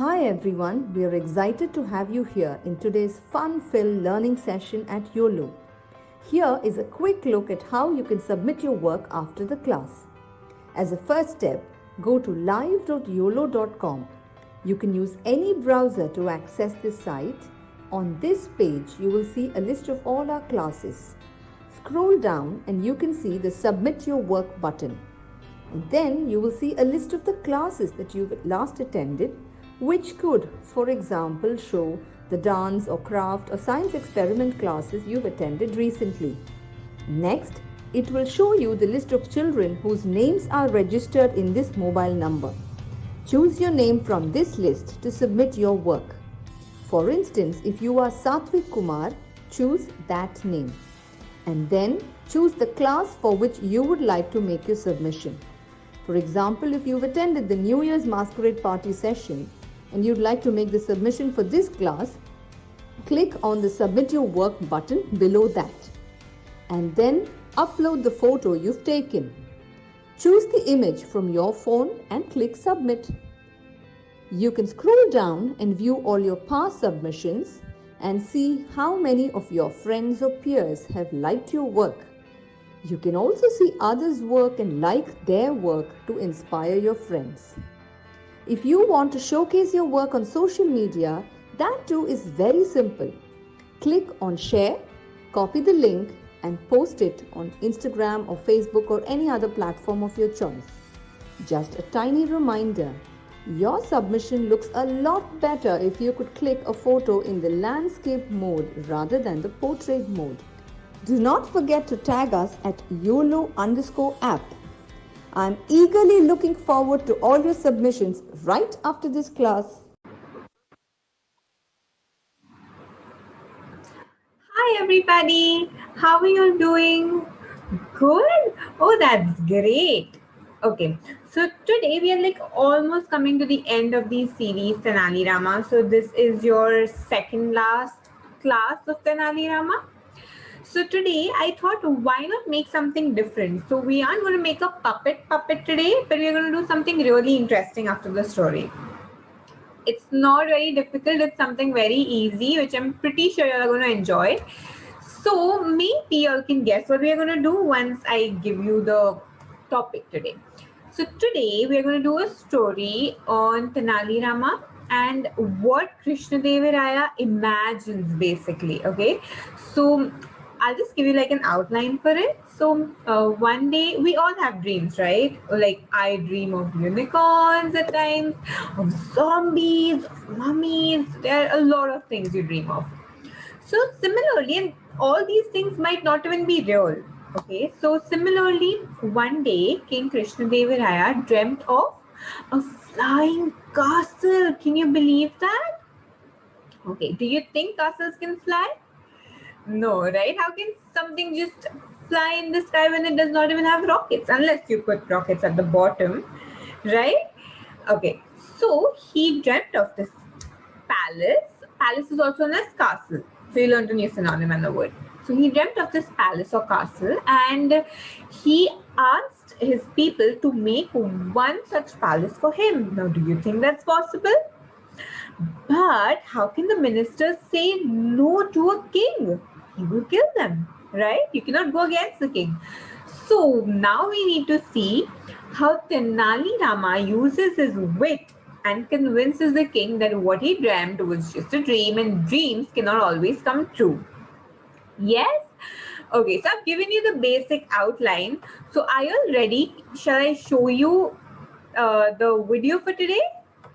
Hi everyone, we are excited to have you here in today's fun-filled learning session at Uolo. Here is a quick look at how you can submit your work after the class. As a first step, go to live.uolo.com. You can use any browser to access this site. On this page, you will see a list of all our classes. Scroll down and you can see the Submit Your Work button. And then you will see a list of the classes that you've last attended, which could, for example, show the dance or craft or science experiment classes you've attended recently. Next, it will show you the list of children whose names are registered in this mobile number. Choose your name from this list to submit your work. For instance, if you are Satvik Kumar, choose that name. And then choose the class for which you would like to make your submission. For example, if you've attended the New Year's Masquerade Party session and you'd like to make the submission for this class, click on the Submit Your Work button below that. And then upload the photo you've taken. Choose the image from your phone and click Submit. You can scroll down and view all your past submissions and see how many of your friends or peers have liked your work. You can also see others' work and like their work to inspire your friends. If you want to showcase your work on social media, that too is very simple. Click on Share, copy the link and post it on Instagram or Facebook or any other platform of your choice. Just a tiny reminder, your submission looks a lot better if you could click a photo in the landscape mode rather than the portrait mode. Do not forget to tag us at YOLO_app. I'm eagerly looking forward to all your submissions right after this class. Hi everybody, how are you doing? Good? Oh, that's great. Okay, so today we are almost coming to the end of the series Tenali Rama. So this is your second last class of Tenali Rama. So today I thought, why not make something different? So we aren't going to make a puppet today, but we're going to do something really interesting after the story. It's not very difficult. It's something very easy, which I'm pretty sure you're going to enjoy. So maybe you can guess what we are going to do once I give you the topic today. So today we are going to do a story on Tenali Rama and what Krishnadevaraya imagines basically. Okay, so I'll just give you an outline for it. So one day we all have dreams, right? Like I dream of unicorns at times, of zombies, of mummies. There are a lot of things you dream of. So similarly, and all these things might not even be real. Okay, so similarly, one day King Krishnadevaraya dreamt of a flying castle. Can you believe that? Okay, do you think castles can fly? No, right? How can something just fly in the sky when it does not even have rockets? Unless you put rockets at the bottom, right? Okay, so he dreamt of this palace. Palace is also known as castle. So you learned a new synonym and a word. So he dreamt of this palace or castle and he asked his people to make one such palace for him. Now, do you think that's possible? But how can the ministers say no to a king? He will kill them, right? You cannot go against the king. So now we need to see how Tenali Rama uses his wit and convinces the king that what he dreamt was just a dream and dreams cannot always come true. Yes? Okay, so I've given you the basic outline. So are you all ready? Shall I show you the video for today?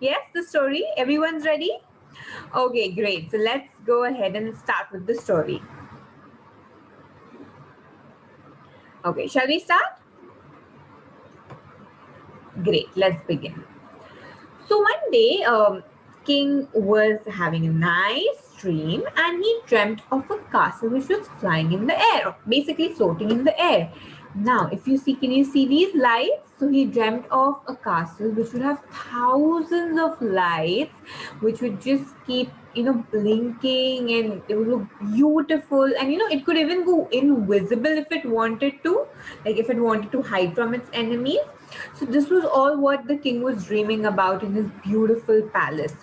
Yes, the story. Everyone's ready? Okay, great. So let's go ahead and start with the story. Okay, shall we start? Great, let's begin. So one day, King was having a nice dream and he dreamt of a castle which was flying in the air, basically floating in the air. Now, if you see, can you see these lights? So he dreamt of a castle which would have thousands of lights, which would just keep, blinking and it would look beautiful. And, it could even go invisible if it wanted to, like if it wanted to hide from its enemies. So this was all what the king was dreaming about in his beautiful palace.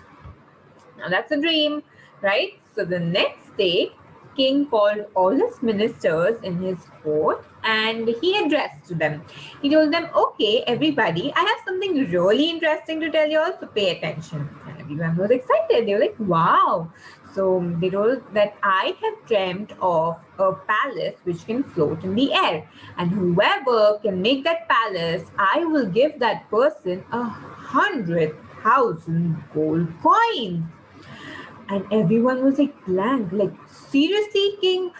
Now that's a dream, right? So the next day, king called all his ministers in his court and he addressed to them. He told them, okay, everybody, I have something really interesting to tell you all, so pay attention. And everyone was excited. They were like, wow. So they told that I have dreamt of a palace which can float in the air. And whoever can make that palace, I will give that person 100,000 gold coins. And everyone was like blank, like, seriously, king,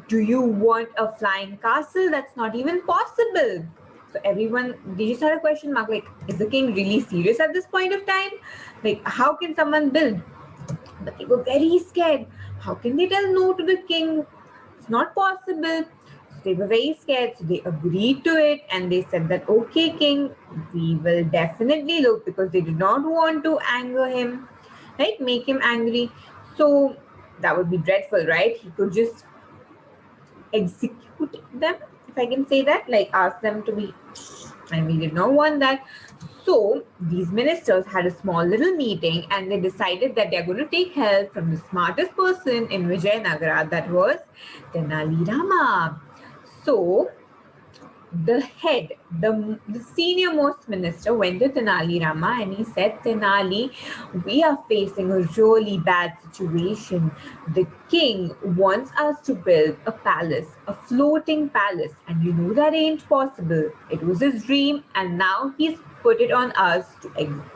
do you want a flying castle? That's not even possible. So everyone, they just had a question mark, like, is the king really serious at this point of time? Like, how can someone build? But they were very scared. How can they tell no to the king? It's not possible. So they were very scared. So they agreed to it and they said that, okay, king, we will definitely look, because they did not want to anger him, right? Make him angry. So that would be dreadful, right? He could just execute them, if I can say that, like ask them to be, and we did not want that. So these ministers had a small little meeting and they decided that they're going to take help from the smartest person in Vijayanagara, that was Tenali Rama. So the head, the senior most minister went to Tenali Rama and he said, Tenali, we are facing a really bad situation. The king wants us to build a palace, a floating palace, and you know that ain't possible. It was his dream and now he's put it on us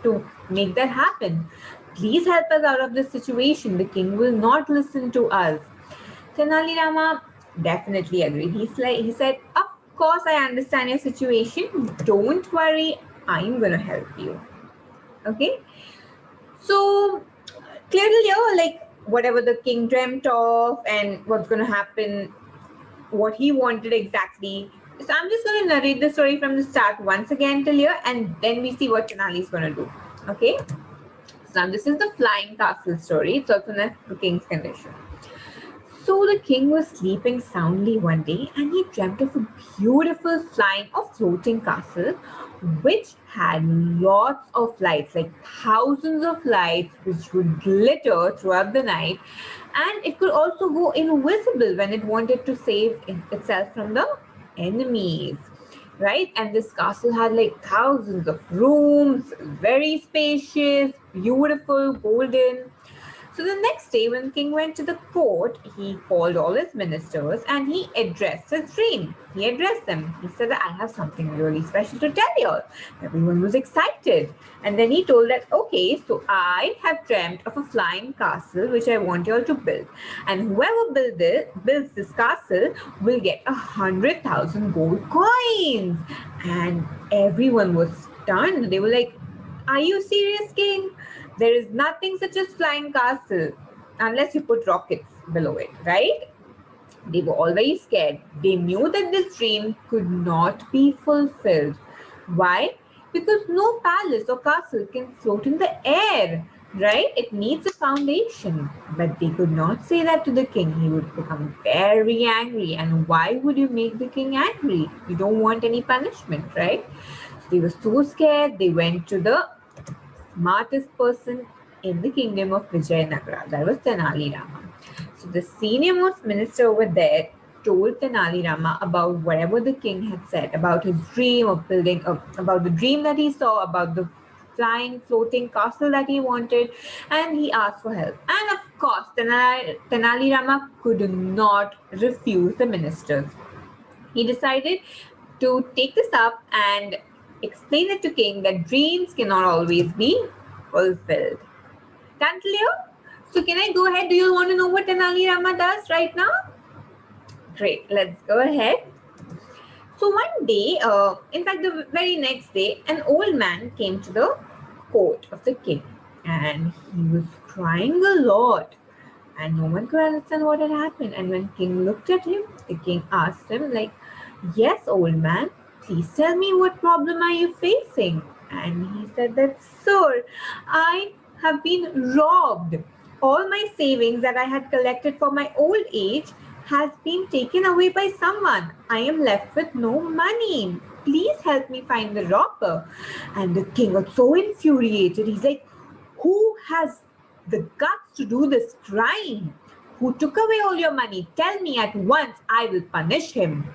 to make that happen. Please help us out of this situation. The king will not listen to us. Tenali Rama definitely agreed. He said, of course, I understand your situation. Don't worry, I'm gonna help you. Okay. So clearly, like whatever the king dreamt of and what's gonna happen, what he wanted exactly. So I'm just gonna narrate the story from the start once again till here, and then we see what Tenali is gonna do. Okay. So now this is the flying castle story. It's also known as the king's condition. So the king was sleeping soundly one day and he dreamt of a beautiful flying or floating castle which had lots of lights, like thousands of lights which would glitter throughout the night, and it could also go invisible when it wanted to save itself from the enemies. Right? And this castle had like thousands of rooms, very spacious, beautiful, golden. So the next day, when king went to the court, he called all his ministers and he addressed his dream. He addressed them. He said that I have something really special to tell you all. Everyone was excited. And then he told that, okay, so I have dreamt of a flying castle which I want you all to build. And whoever builds this castle will get 100,000 gold coins. And everyone was stunned. They were like, are you serious, king? There is nothing such as flying castle unless you put rockets below it, right? They were all very scared. They knew that this dream could not be fulfilled. Why? Because no palace or castle can float in the air, right? It needs a foundation. But they could not say that to the king. He would become very angry. And why would you make the king angry? You don't want any punishment, right? So they were so scared. They went to the smartest person in the kingdom of Vijayanagara, that was Tenali Rama. So the senior most minister over there told Tenali Rama about whatever the king had said, about his dream of building, about the dream that he saw, about the flying, floating castle that he wanted, and he asked for help. And of course, Tenali Rama could not refuse the ministers. He decided to take this up and explain it to king that dreams cannot always be fulfilled. Can't clear? So can I go ahead? Do you want to know what Tenali Rama does right now? Great, let's go ahead. So one day, in fact the very next day, an old man came to the court of the king and he was crying a lot and no one could understand what had happened. And when king looked at him, the king asked him like, yes, old man, please tell me, what problem are you facing? And he said that, sir, I have been robbed. All my savings that I had collected for my old age has been taken away by someone. I am left with no money. Please help me find the robber. And the king got so infuriated. He's like, who has the guts to do this crime? Who took away all your money? Tell me at once, I will punish him.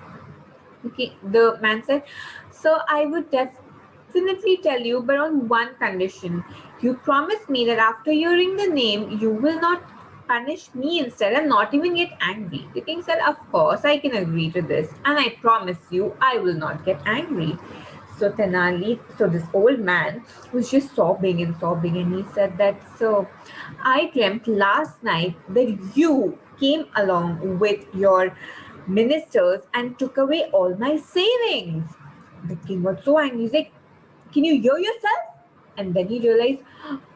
Okay, the man said, so I would definitely tell you, but on one condition. You promise me that after hearing the name, you will not punish me instead and not even get angry. The king said, of course, I can agree to this, and I promise you, I will not get angry. So this old man was just sobbing, and he said that, so I dreamt last night that you came along with your ministers and took away all my savings. The king got so angry. He's like, can you hear yourself? And then he realized,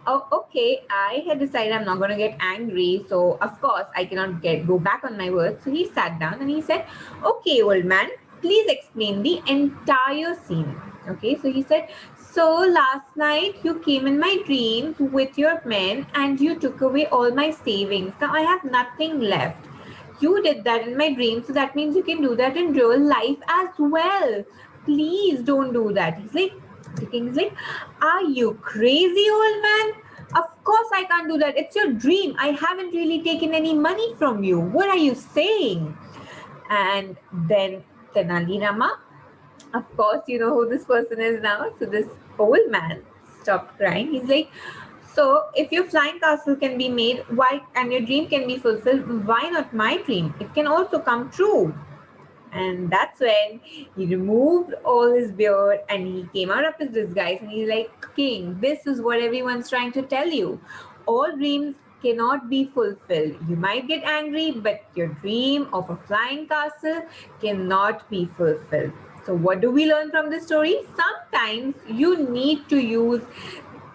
oh, okay, I had decided I'm not going to get angry. So, of course, I cannot go back on my words. So he sat down and he said, okay, old man, please explain the entire scene. Okay, so he said, so last night you came in my dreams with your men and you took away all my savings. Now I have nothing left. You did that in my dream, so that means you can do that in real life as well. Please don't do that. The king's like, are you crazy, old man? Of course I can't do that. It's your dream. I haven't really taken any money from you. What are you saying? And then Tenali Rama, of course, you know who this person is now. So this old man stopped crying. He's like, so if your flying castle can be made, why and your dream can be fulfilled, why not my dream? It can also come true. And that's when he removed all his beard and he came out of his disguise and he's like, King, this is what everyone's trying to tell you. All dreams cannot be fulfilled. You might get angry, but your dream of a flying castle cannot be fulfilled. So what do we learn from this story? Sometimes you need to use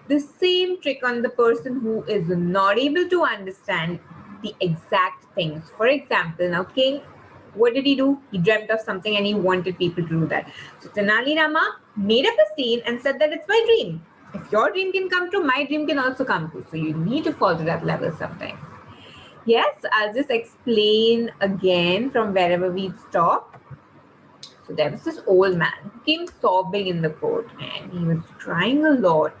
the same trick on the person who is not able to understand the exact things. For example, now King, what did he do? He dreamt of something and he wanted people to do that. So Tenali Rama made up a scene and said that it's my dream. If your dream can come true, my dream can also come true. So you need to fall to that level sometimes. Yes, I'll just explain again from wherever we stopped. So there was this old man who came sobbing in the court and he was crying a lot.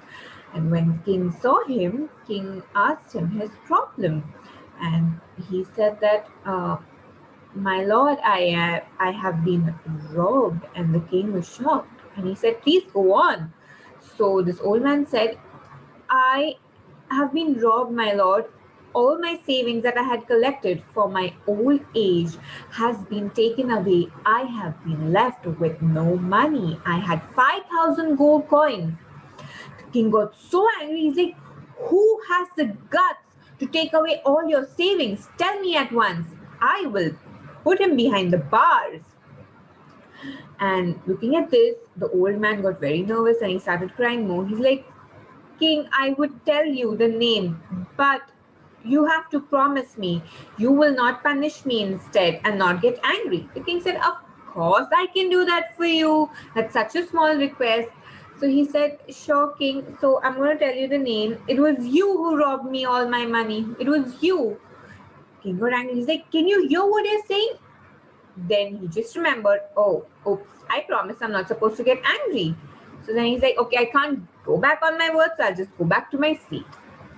And when King saw him, King asked him his problem. And he said that, my lord, I have been robbed. And the king was shocked. And he said, please go on. So this old man said, I have been robbed, my lord. All my savings that I had collected for my old age has been taken away. I have been left with no money. I had 5,000 gold coins. The king got so angry. He's like, who has the guts to take away all your savings? Tell me at once. I will put him behind the bars. And looking at this, the old man got very nervous and he started crying more. He's like, King, I would tell you the name, but you have to promise me you will not punish me instead and not get angry. The king said, of course I can do that for you. That's such a small request. So he said, sure, King. So I'm going to tell you the name. It was you who robbed me all my money. It was you. King got angry. He's like, can you hear what you're saying? Then he just remembered, oh, oops, I promised I'm not supposed to get angry. So then he's like, okay, I can't go back on my words, so I'll just go back to my seat.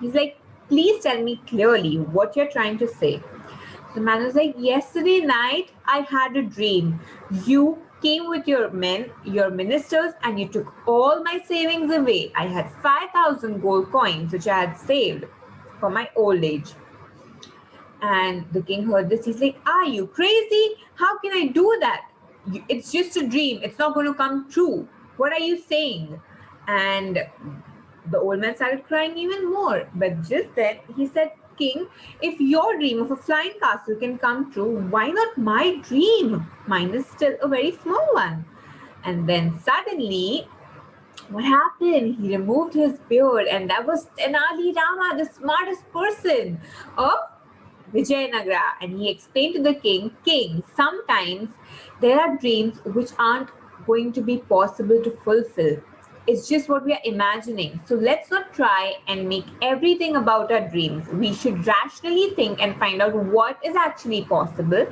He's like, please tell me clearly what you're trying to say. So the man was like, yesterday night, I had a dream. You came with your men, your ministers, and you took all my savings away. I had 5,000 gold coins, which I had saved for my old age. And the king heard this. He's like, are you crazy? How can I do that? It's just a dream. It's not going to come true. What are you saying? And the old man started crying even more. But just then he said, King, if your dream of a flying castle can come true, why not my dream? Mine is still a very small one. And then suddenly, what happened? He removed his beard, and that was Tenali Rama, the smartest person of Vijayanagara. And he explained to the king, King, sometimes there are dreams which aren't going to be possible to fulfill. It's just what we are imagining. So let's not try and make everything about our dreams. We should rationally think and find out what is actually possible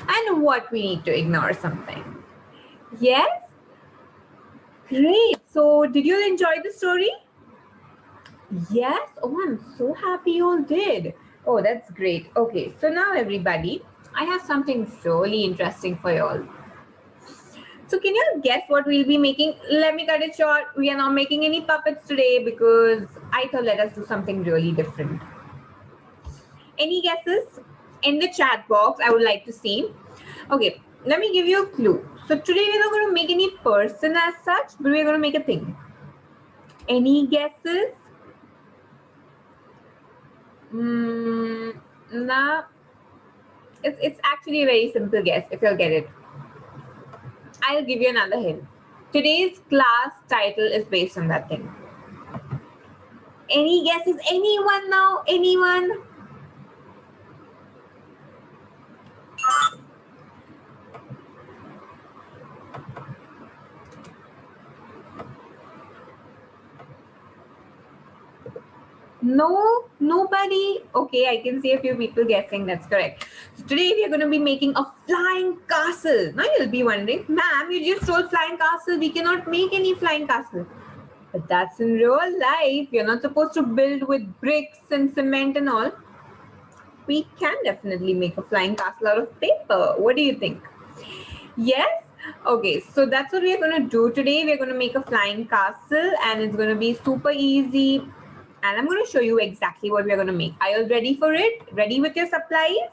and what we need to ignore sometimes. Yes? Great. So did you enjoy the story? Yes. Oh, I'm so happy you all did. Oh, that's great. Okay, so now everybody, I have something really interesting for you all. So can you guess what we'll be making? Let me cut it short. We are not making any puppets today because I thought let us do something really different. Any guesses? In the chat box, I would like to see. Okay, let me give you a clue. So today we're not going to make any person as such, but we're going to make a thing. Any guesses? Nah, it's actually a very simple guess if you'll get it. I'll give you another hint. Today's class title is based on that thing. Any guesses? Anyone now? Anyone? No, nobody. Okay, I can see a few people guessing. That's correct. So today we are going to be making a flying castle. Now you'll be wondering, ma'am, you just told flying castle. We cannot make any flying castle. But that's in real life. You're not supposed to build with bricks and cement and all. We can definitely make a flying castle out of paper. What do you think? Yes? Okay, so that's what we are going to do today. We're going to make a flying castle and it's going to be super easy. And I'm going to show you exactly what we're going to make. Are you all ready for it? Ready with your supplies?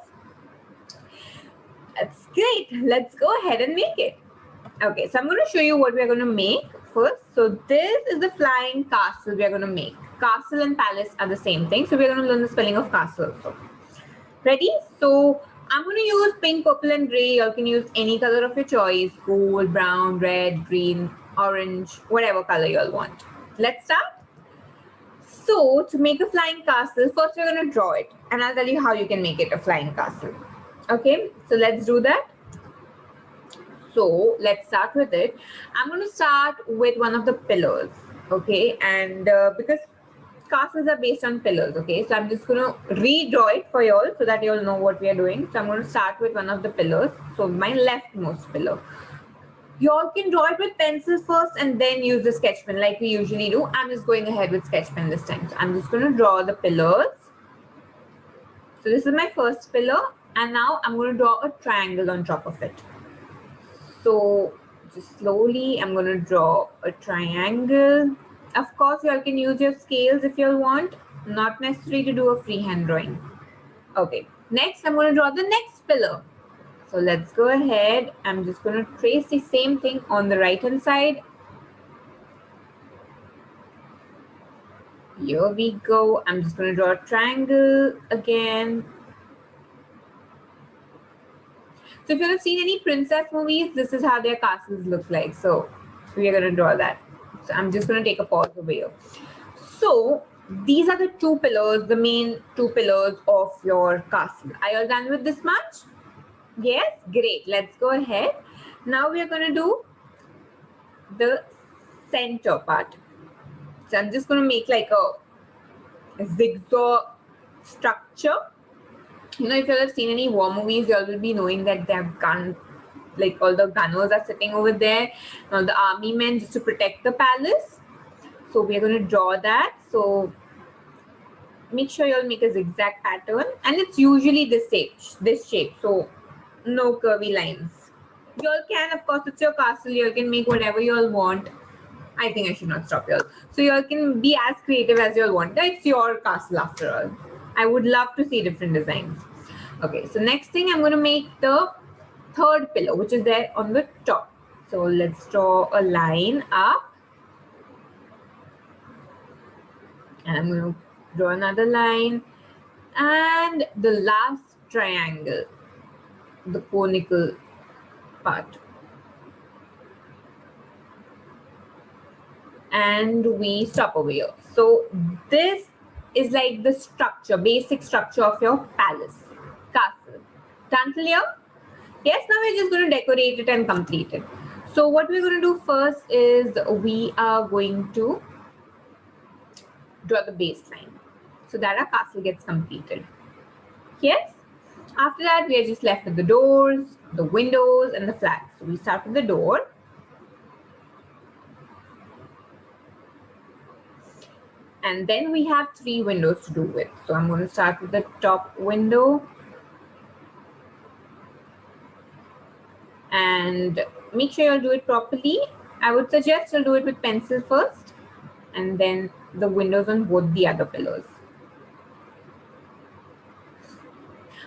That's great. Let's go ahead and make it. Okay, so I'm going to show you what we're going to make first. So this is the flying castle we're going to make. Castle and palace are the same thing. So we're going to learn the spelling of castle also. Ready? So I'm going to use pink, purple and gray. You can use any color of your choice. Gold, brown, red, green, orange, whatever color you all want. Let's start. So to make a flying castle, first we're going to draw it. And I'll tell you how you can make it a flying castle. Okay, so let's do that. So let's start with it. I'm going to start with one of the pillars. Okay, and because castles are based on pillars, okay, so I'm just going to redraw it for you all so that you all know what we are doing. So I'm going to start with one of the pillars, so my leftmost pillar. You all can draw it with pencils first and then use the sketch pen like we usually do. I'm just going ahead with sketch pen this time. So I'm just going to draw the pillars. So this is my first pillar and now I'm going to draw a triangle on top of it. So just slowly I'm going to draw a triangle. Of course, you all can use your scales if you all want. Not necessary to do a freehand drawing. Okay, next I'm going to draw the next pillar. So let's go ahead. I'm just going to trace the same thing on the right hand side. Here we go. I'm just going to draw a triangle again. So if you have seen any princess movies, this is how their castles look like. So we are going to draw that. So I'm just going to take a pause over here. So these are the two pillars, the main two pillars of your castle. Are you all done with this much? Yes, great. Let's go ahead. Now we are going to do the center part. So I'm just going to make like a zigzag structure. You know, if you have seen any war movies, you all will be knowing that they have gun, like all the gunners are sitting over there, and all the army men just to protect the palace. So we are going to draw that. So make sure you all make a zigzag pattern, and it's usually this shape. So no curvy lines. You all can, of course, it's your castle. You all can make whatever you all want. I think I should not stop you all. So you all can be as creative as you all want. It's your castle after all. I would love to see different designs. Okay, so next thing I'm going to make the third pillar, which is there on the top. So let's draw a line up. And I'm going to draw another line. And the last triangle, the conical part. And we stop over here. So this is like the structure, basic structure of your palace, castle. Done till here? Yes, now we're just going to decorate it and complete it. So what we're going to do first is we are going to draw the baseline so that our castle gets completed. Yes? After that, we are just left with the doors, the windows, and the flags. So we start with the door. And then we have 3 windows to do with. So I'm going to start with the top window. And make sure you'll do it properly. I would suggest you'll do it with pencil first, and then the windows on both the other pillars.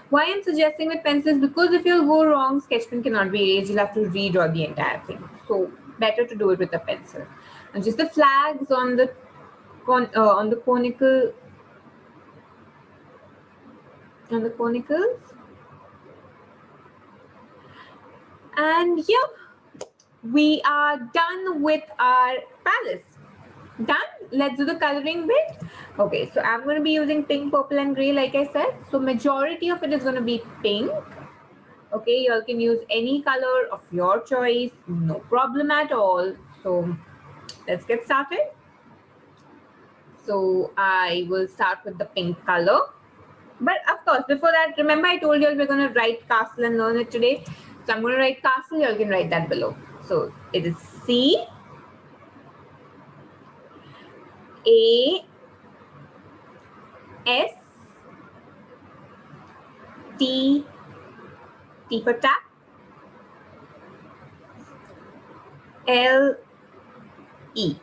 Why I'm suggesting with pencils, because if you'll go wrong, sketch pen cannot be erased. You'll have to redraw the entire thing. So better to do it with a pencil. And just the flags on the conicals. And yeah, we are done with our palace. Done. Let's do the coloring bit. Okay, so I'm going to be using pink, purple and gray like I said. So majority of it is going to be pink. Okay, you all can use any color of your choice, no problem at all. So let's get started. So I will start with the pink color. But of course, before that, remember I told you all we're going to write castle and learn it today. So I'm going to write castle, you all can write that below. So it is C A S T for tap, L E,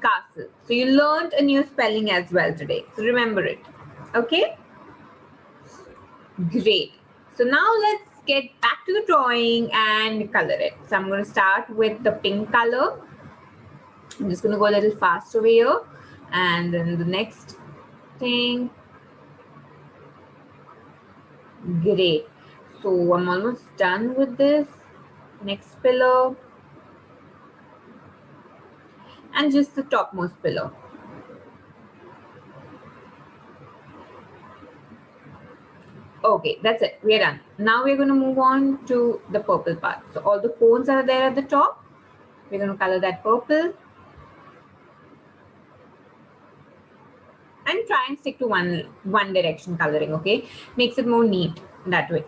castle. So you learned a new spelling as well today. So remember it. Okay? Great. So now let's get back to the drawing and color it. So I'm going to start with the pink color. I'm just going to go a little fast over here. And then the next thing. Great. So I'm almost done with this. Next pillar. And just the topmost pillar. Okay, that's it. We're done. Now we're going to move on to the purple part. So all the cones are there at the top. We're going to color that purple. And try and stick to one direction coloring, okay? Makes it more neat that way.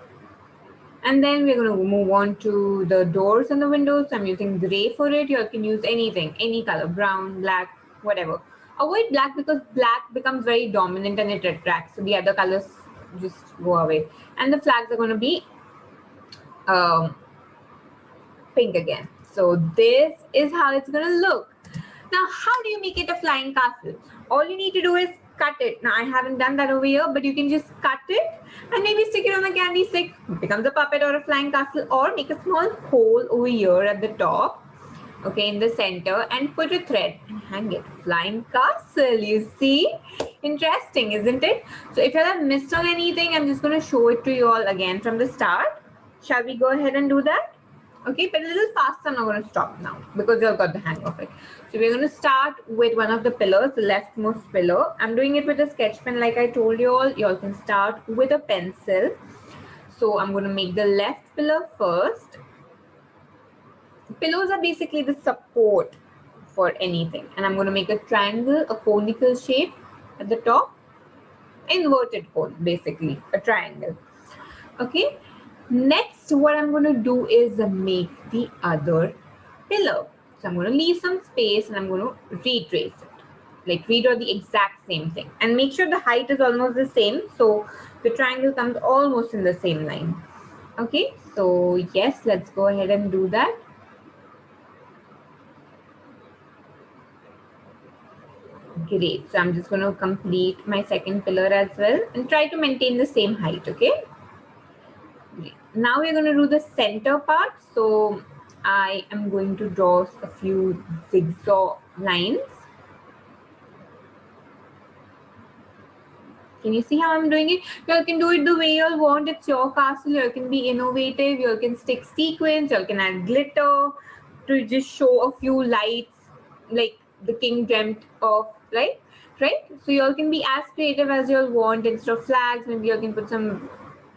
And then we're going to move on to the doors and the windows. I'm using gray for it. You can use anything, any color, brown, black, whatever. Avoid black because black becomes very dominant and it attracts. So the other colors just go away. And the flags are going to be pink again. So this is how it's going to look. Now, how do you make it a flying castle? All you need to do is cut it. Now, I haven't done that over here, but you can just cut it and maybe stick it on a candy stick. It becomes a puppet or a flying castle, or make a small hole over here at the top, okay, in the center, and put a thread and hang it. Flying castle, you see? Interesting, isn't it? So if you have missed on anything, I'm just going to show it to you all again from the start. Shall we go ahead and do that? Okay, but a little faster. I'm not going to stop now because you've got the hang of it. So we're going to start with one of the pillars, the leftmost pillar. I'm doing it with a sketch pen like I told you all. You all can start with a pencil. So I'm going to make the left pillar first. Pillars are basically the support for anything. And I'm going to make a triangle, a conical shape at the top. Inverted cone, basically, a triangle. Okay. Next, what I'm going to do is make the other pillar. So I'm going to leave some space and I'm going to retrace it. Like redraw the exact same thing. And make sure the height is almost the same. So the triangle comes almost in the same line. Okay, so yes, let's go ahead and do that. Great. So I'm just going to complete my second pillar as well and try to maintain the same height. Okay. Great. Now we're going to do the center part. So I am going to draw a few zigzag lines. Can you see how I'm doing it? You can do it the way you want. It's your castle. You can be innovative. You can stick sequins. You can add glitter to just show a few lights like the king dreamt of, right? So you all can be as creative as you all want. Instead of flags, maybe you can put some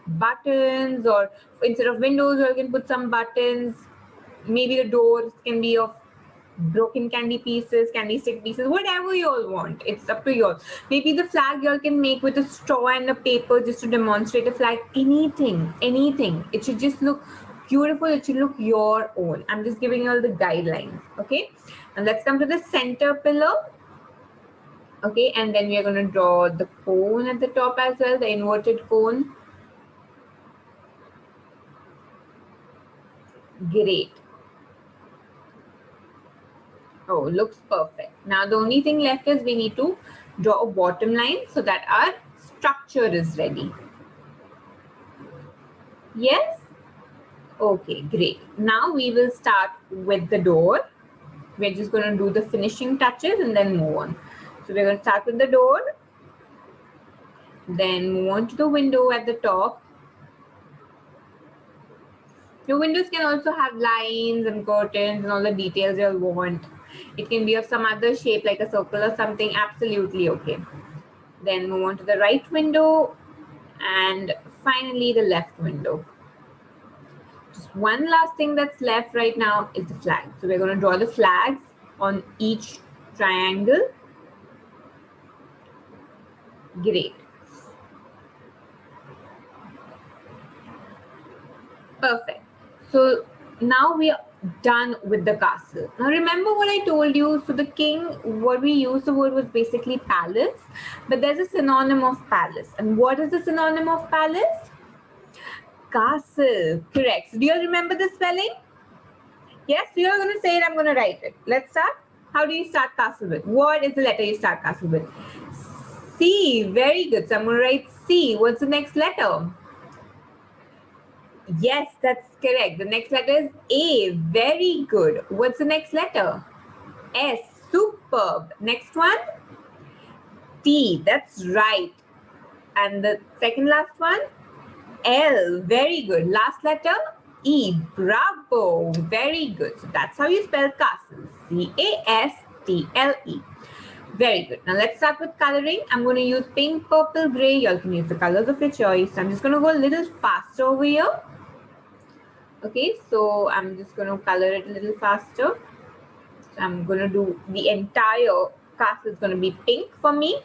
buttons, or instead of windows, you all can put some buttons. Maybe the doors can be of broken candy pieces, candy stick pieces, whatever you all want. It's up to you all. Maybe the flag you all can make with a straw and a paper just to demonstrate a flag. Anything. It should just look beautiful. It should look your own. I'm just giving you all the guidelines. Okay. And let's come to the center pillar. Okay, and then we are going to draw the cone at the top as well, the inverted cone. Great. Oh, looks perfect. Now the only thing left is we need to draw a bottom line so that our structure is ready. Yes? Okay, great. Now we will start with the door. We're just going to do the finishing touches and then move on. So we're going to start with the door, then move on to the window at the top. Your windows can also have lines and curtains and all the details you'll want. It can be of some other shape like a circle or something, absolutely okay. Then move on to the right window and finally the left window. Just one last thing that's left right now is the flag. So we're going to draw the flags on each triangle. Great. Perfect. So now we are done with the castle. Now remember what I told you. So the king, what we used the word was basically palace, but there's a synonym of palace. And what is the synonym of palace? Castle. Correct. So do you all remember the spelling? Yes, so you're going to say it, I'm going to write it. Let's start. How do you start castle with? What is the letter you start castle with? C. Very good. So I'm going to write C. What's the next letter? Yes, that's correct. The next letter is A. Very good. What's the next letter? S. Superb. Next one? T. That's right. And the second last one? L. Very good. Last letter? E. Bravo. Very good. So that's how you spell castle. C-A-S-T-L-E. Very good. Now let's start with coloring. I'm going to use pink, purple, gray. You all can use the colors of your choice. I'm just going to go a little faster over here. Okay, so I'm just going to color it a little faster. So I'm going to do the entire castle is going to be pink for me.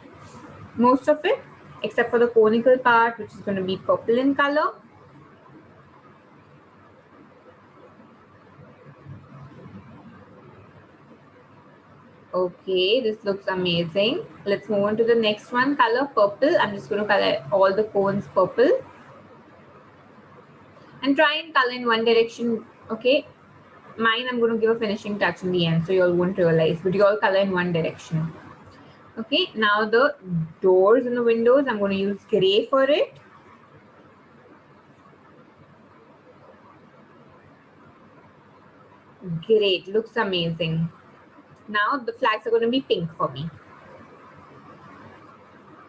Most of it, except for the conical part, which is going to be purple in color. Okay, this looks amazing. Let's move on to the next one, color purple. I'm just going to color all the cones purple. And try and color in one direction, okay? Mine, I'm going to give a finishing touch in the end, so you all won't realize, but you all color in one direction. Okay, now the doors and the windows, I'm going to use gray for it. Great, looks amazing. Now the flags are going to be pink for me.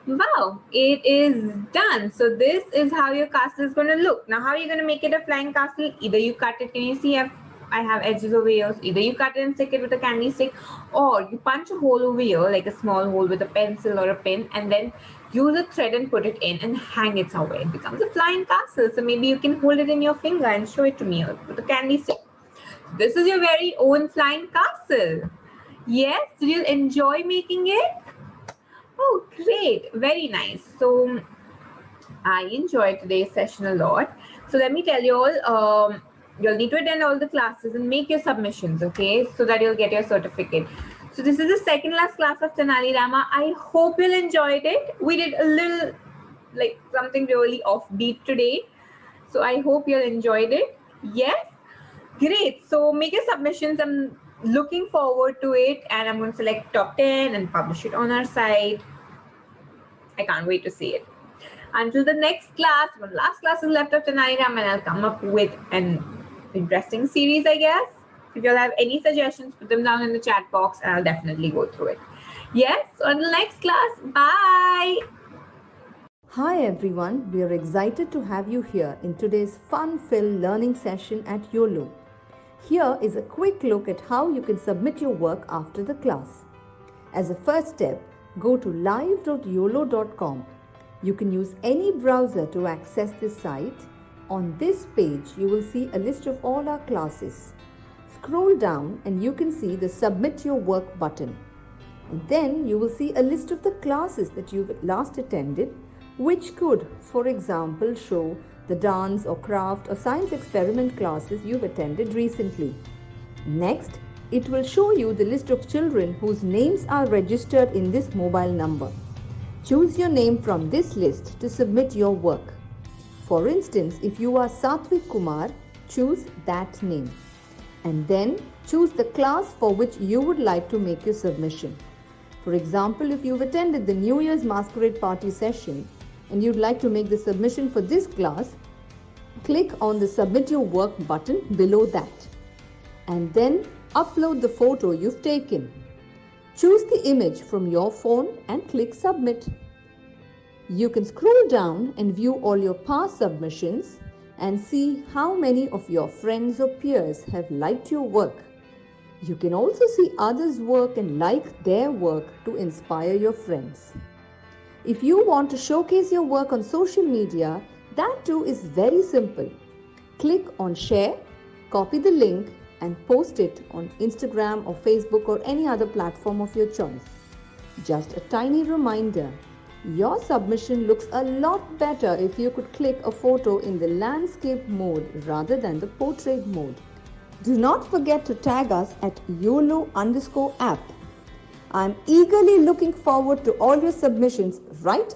Wow, it is done. So this is how your castle is going to look. Now how are you going to make it a flying castle? Either you cut it, can you see I have edges over here. So either you cut it and stick it with a candy stick, or you punch a hole over here, like a small hole with a pencil or a pin, and then use a thread and put it in and hang it somewhere. It becomes a flying castle. So maybe you can hold it in your finger and show it to me with a candy stick. This is your very own flying castle. Yes, did you enjoy making it? Oh, great. Very nice. So I enjoyed today's session a lot. So let me tell you all, you'll need to attend all the classes and make your submissions, okay? So that you'll get your certificate. So this is the second last class of Tenali Rama. I hope you'll enjoyed it. We did a little, like something really offbeat today. So I hope you'll enjoyed it. Yes? Great. So make your submissions. I'm looking forward to it. And I'm going to select top 10 and publish it on our site. I can't wait to see it. Until the next class, one last class is left of Tenali Raman, and I'll come up with an interesting series, I guess. If you'll have any suggestions, put them down in the chat box and I'll definitely go through it. Yes, so until next class, bye. Hi everyone, we are excited to have you here in today's fun-filled learning session at Uolo. Here is a quick look at how you can submit your work after the class. As a first step, go to live.uolo.com. You can use any browser to access this site. On this page, you will see a list of all our classes. Scroll down and you can see the Submit Your Work button. And then you will see a list of the classes that you've last attended, which could, for example, show the dance or craft or science experiment classes you've attended recently. Next, It will show you the list of children whose names are registered in this mobile number. Choose your name from this list to submit your work. For instance, if you are Satvik Kumar, choose that name. And then choose the class for which you would like to make your submission. For example, if you've attended the New Year's Masquerade Party session and you'd like to make the submission for this class, click on the Submit Your Work button below that. And then upload the photo you've taken. Choose the image from your phone and click Submit. You can scroll down and view all your past submissions and see how many of your friends or peers have liked your work. You can also see others' work and like their work to inspire your friends. If you want to showcase your work on social media, that too is very simple. Click on Share, copy the link and post it on Instagram or Facebook or any other platform of your choice. Just a tiny reminder, your submission looks a lot better if you could click a photo in the landscape mode rather than the portrait mode. Do not forget to tag us at Uolo_app. I'm eagerly looking forward to all your submissions right